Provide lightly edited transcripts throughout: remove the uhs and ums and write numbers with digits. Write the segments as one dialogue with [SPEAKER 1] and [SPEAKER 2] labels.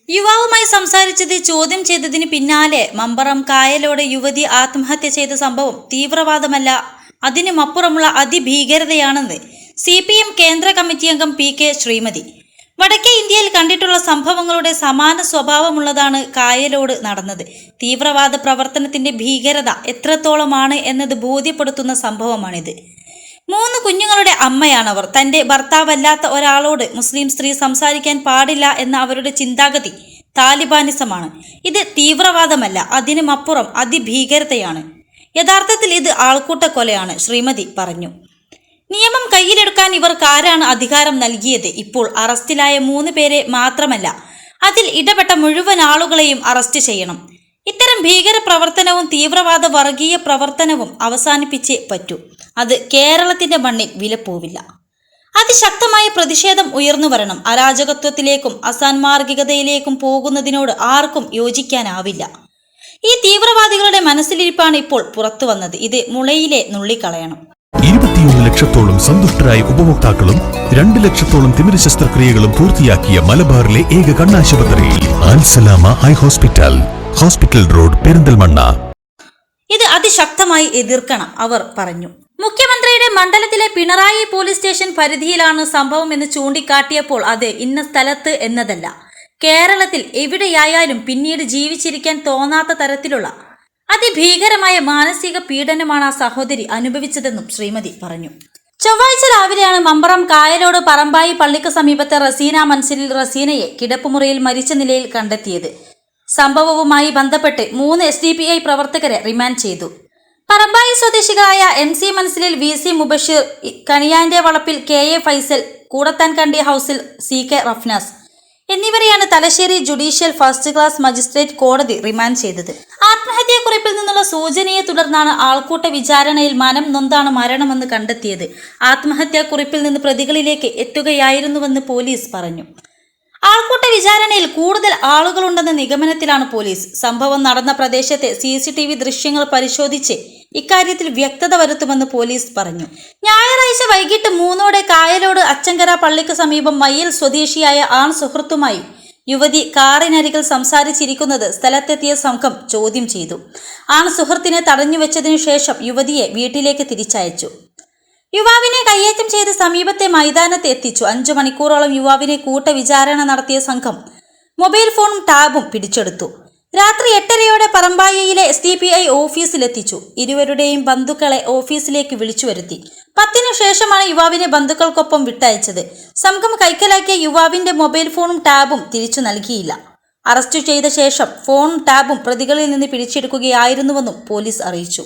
[SPEAKER 1] യുവാവുമായി സംസാരിച്ചത് ചോദ്യം ചെയ്തതിന് പിന്നാലെ മമ്പറം കായലോട് യുവതി ആത്മഹത്യ ചെയ്ത സംഭവം തീവ്രവാദമല്ല, അതിനുമപ്പുറമുള്ള അതിഭീകരതയാണെന്ന് CPM കേന്ദ്ര കമ്മിറ്റി അംഗം PK ശ്രീമതി. വടക്കേ ഇന്ത്യയിൽ കണ്ടിട്ടുള്ള സംഭവങ്ങളുടെ സമാന സ്വഭാവമുള്ളതാണ് കായലോട് നടന്നത്. തീവ്രവാദ പ്രവർത്തനത്തിന്റെ ഭീകരത എത്രത്തോളമാണ് എന്നത് ബോധ്യപ്പെടുത്തുന്ന സംഭവമാണിത്. 3 കുഞ്ഞുങ്ങളുടെ അമ്മയാണവർ. തന്റെ ഭർത്താവല്ലാത്ത ഒരാളോട് മുസ്ലിം സ്ത്രീ സംസാരിക്കാൻ പാടില്ല എന്ന അവരുടെ ചിന്താഗതി താലിബാനിസമാണ്. ഇത് തീവ്രവാദമല്ല, അതിനുമപ്പുറം അതിഭീകരതയാണ്. യഥാർത്ഥത്തിൽ ഇത് ആൾക്കൂട്ട കൊലയാണ്, ശ്രീമതി പറഞ്ഞു. നിയമം കയ്യിലെടുക്കാൻ ഇവർക്കാരാണ് അധികാരം നൽകിയത്? ഇപ്പോൾ അറസ്റ്റിലായ 3 പേരെ മാത്രമല്ല, അതിൽ ഇടപെട്ട മുഴുവൻ ആളുകളെയും അറസ്റ്റ് ചെയ്യണം. ഇത്തരം ഭീകര പ്രവർത്തനവും തീവ്രവാദ വർഗീയ പ്രവർത്തനവും അവസാനിപ്പിച്ചേ പറ്റൂ. അത് കേരളത്തിന്റെ മണ്ണിൽ വിലപ്പോവില്ല. അതിശക്തമായ പ്രതിഷേധം ഉയർന്നു വരണം. അരാജകത്വത്തിലേക്കും അസാൻമാർഗികതയിലേക്കും പോകുന്നതിനോട് ആർക്കും യോജിക്കാനാവില്ല. ഈ തീവ്രവാദികളുടെ മനസ്സിലിരിപ്പാണ് ഇപ്പോൾ പുറത്തു വന്നത്. ഇത് മുളയിലെ നുള്ളിക്കളയണം.
[SPEAKER 2] 21 ലക്ഷത്തോളം സന്തുഷ്ടരായ ഉപഭോക്താക്കളും 2 ലക്ഷത്തോളം തിമിര ശസ്ത്രക്രിയകളും പൂർത്തിയാക്കിയ മലബാറിലെ ഏക കണ്ണാശുപത്രി Al Salama high hospital, hospital road, Perinthalmanna.
[SPEAKER 1] ഇത് അതിശക്തമായി എതിർക്കണം, അവർ പറഞ്ഞു. മുഖ്യമന്ത്രിയുടെ മണ്ഡലത്തിലെ പിണറായി പോലീസ് സ്റ്റേഷൻ പരിധിയിലാണ് സംഭവം എന്ന് ചൂണ്ടിക്കാട്ടിയപ്പോൾ അത് ഇന്ന സ്ഥലത്ത് എന്നതല്ല, കേരളത്തിൽ എവിടെയായാലും പിന്നീട് ജീവിച്ചിരിക്കാൻ തോന്നാത്ത തരത്തിലുള്ള അതിഭീകരമായ മാനസിക പീഡനമാണ് ആ സഹോദരി അനുഭവിച്ചതെന്നും ശ്രീമതി പറഞ്ഞു. ചൊവ്വാഴ്ച രാവിലെയാണ് മമ്പറം കായലോട് പറമ്പായി പള്ളിക്ക് സമീപത്തെ റസീന മൻസിലിൽ റസീനയെ കിടപ്പുമുറിയിൽ മരിച്ച നിലയിൽ കണ്ടെത്തിയത്. സംഭവവുമായി ബന്ധപ്പെട്ട് 3 SDPI പ്രവർത്തകരെ റിമാൻഡ് ചെയ്തു. പറമ്പായി സ്വദേശികളായ MC മൻസിലിൽ VC മുബഷിർ, കണിയാന്റെ വളപ്പിൽ KA ഫൈസൽ, കൂടത്താൻകണ്ടി ഹൗസിൽ CK റഫ്നാസ് എന്നിവരെയാണ് Thalassery judicial first class magistrate കോടതി റിമാൻഡ് ചെയ്തത്. ആത്മഹത്യാക്കുറിപ്പിൽ നിന്നുള്ള സൂചനയെ തുടർന്നാണ് ആൾക്കൂട്ട വിചാരണയിൽ മനം നൊന്താണ് മരണമെന്ന് കണ്ടെത്തിയത്. ആത്മഹത്യാക്കുറിപ്പിൽ നിന്ന് പ്രതികളിലേക്ക് എത്തുകയായിരുന്നുവെന്ന് പോലീസ് പറഞ്ഞു. ആൾക്കൂട്ട വിചാരണയിൽ കൂടുതൽ ആളുകളുണ്ടെന്ന നിഗമനത്തിലാണ് പോലീസ്. സംഭവം നടന്ന പ്രദേശത്തെ CCTV ദൃശ്യങ്ങൾ പരിശോധിച്ച് ഇക്കാര്യത്തിൽ വ്യക്തത വരുത്തുമെന്ന് പോലീസ് പറഞ്ഞു. ഞായറാഴ്ച വൈകിട്ട് 3ഓടെ കായലോട് അച്ചങ്കര പള്ളിക്ക് സമീപം മയ്യിൽ സ്വദേശിയായ ആൺ സുഹൃത്തുമായി യുവതി കാറിനരികിൽ സംസാരിച്ചിരിക്കുന്നത് സ്ഥലത്തെത്തിയ സംഘം ചോദ്യം ചെയ്തു. ആൺ സുഹൃത്തിനെ തടഞ്ഞുവെച്ചതിനു ശേഷം യുവതിയെ വീട്ടിലേക്ക് തിരിച്ചയച്ചു. യുവാവിനെ കയ്യേറ്റം ചെയ്ത് സമീപത്തെ മൈതാനത്ത് എത്തിച്ചു. 5 മണിക്കൂറോളം യുവാവിനെ കൂട്ടവിചാരണ നടത്തിയ സംഘം മൊബൈൽ ഫോണും ടാബും പിടിച്ചെടുത്തു. രാത്രി 8:30യോടെ പറമ്പായിയിലെ SDPI ഓഫീസിലെത്തിച്ചു. ഇരുവരുടെയും ബന്ധുക്കളെ ഓഫീസിലേക്ക് വിളിച്ചു വരുത്തി. 10-ന് ശേഷമാണ് യുവാവിനെ ബന്ധുക്കൾക്കൊപ്പം വിട്ടയച്ചത്. സംഘം കൈക്കലാക്കിയ യുവാവിന്റെ മൊബൈൽ ഫോണും ടാബും തിരിച്ചു നൽകിയില്ല. അറസ്റ്റ് ചെയ്ത ശേഷം ഫോണും ടാബും പ്രതികളിൽ നിന്ന് പിടിച്ചെടുക്കുകയായിരുന്നുവെന്നും പോലീസ് അറിയിച്ചു.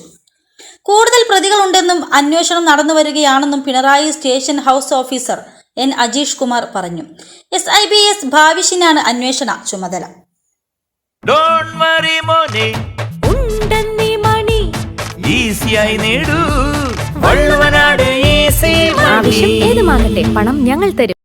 [SPEAKER 1] കൂടുതൽ പ്രതികളുണ്ടെന്നും അന്വേഷണം നടന്നുവരികയാണെന്നും Pinarayi station house officer N Ajeesh Kumar പറഞ്ഞു. SIBS ഭാവിഷിനാണ് അന്വേഷണ ചുമതല.
[SPEAKER 3] ആവശ്യം ഏതുമാകട്ടെ, പണം ഞങ്ങൾ തരും.